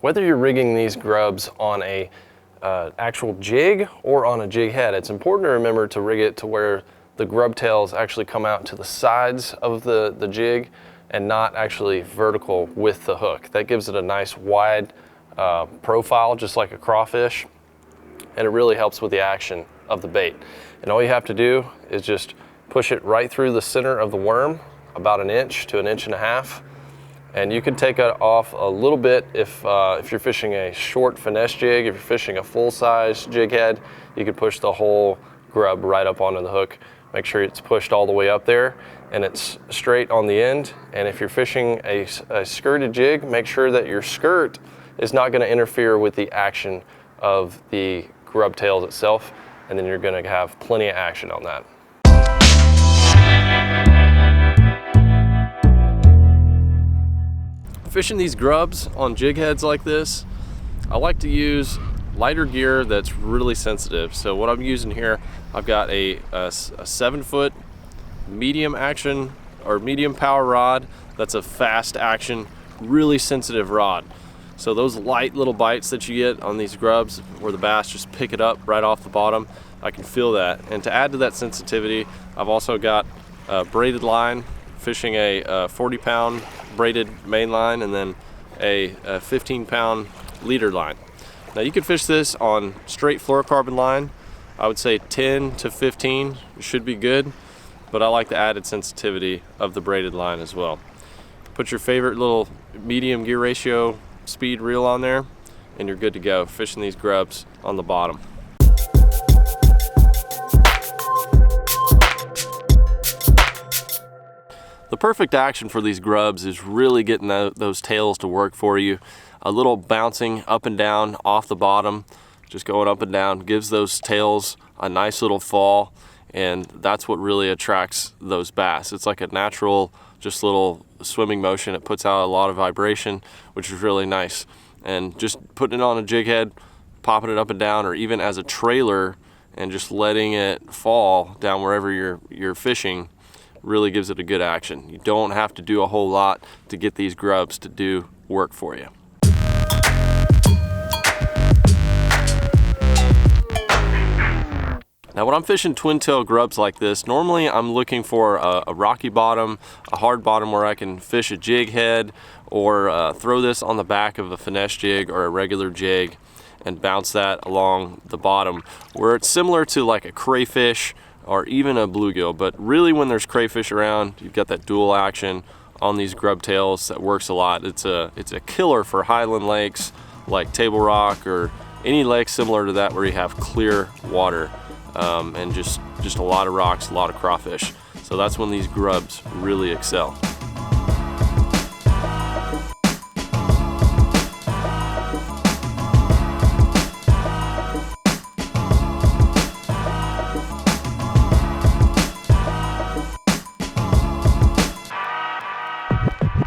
Whether you're rigging these grubs on a actual jig or on a jig head, it's important to remember to rig it to where the grub tails actually come out to the sides of the jig and not actually vertical with the hook. That gives it a nice wide profile, just like a crawfish, and it really helps with the action of the bait. And all you have to do is just push it right through the center of the worm, about 1 inch to 1.5 inches. And you can take it off a little bit if you're fishing a short finesse jig. If you're fishing a full-size jig head, you can push the whole grub right up onto the hook. Make sure it's pushed all the way up there and it's straight on the end. And if you're fishing a skirted jig, make sure that your skirt is not going to interfere with the action of the grub tails itself, and then you're going to have plenty of action on that. Fishing these grubs on jig heads like this, I like to use lighter gear that's really sensitive. So what I'm using here, I've got a 7-foot medium action or medium power rod. That's a fast action, really sensitive rod. So those light little bites that you get on these grubs where the bass just pick it up right off the bottom, I can feel that. And to add to that sensitivity, I've also got a braided line, fishing a 40-pound braided main line and then a 15-pound leader line. Now you could fish this on straight fluorocarbon line. I would say 10 to 15 should be good, but I like the added sensitivity of the braided line as well. Put your favorite little medium gear ratio speed reel on there and you're good to go fishing these grubs on the bottom. The perfect action for these grubs is really getting those tails to work for you. A little bouncing up and down off the bottom, just going up and down, gives those tails a nice little fall, and that's what really attracts those bass. It's like a natural, just little swimming motion. It puts out a lot of vibration, which is really nice. And just putting it on a jig head, popping it up and down, or even as a trailer and just letting it fall down wherever you're fishing, really gives it a good action. You don't have to do a whole lot to get these grubs to do work for you. Now when I'm fishing twin tail grubs like this, normally I'm looking for a rocky bottom, a hard bottom where I can fish a jig head or throw this on the back of a finesse jig or a regular jig and bounce that along the bottom, where it's similar to like a crayfish or even a bluegill. But really when there's crayfish around, you've got that dual action on these grub tails that works a lot. It's a killer for highland lakes like Table Rock or any lake similar to that where you have clear water and just a lot of rocks, a lot of crawfish. So that's when these grubs really excel.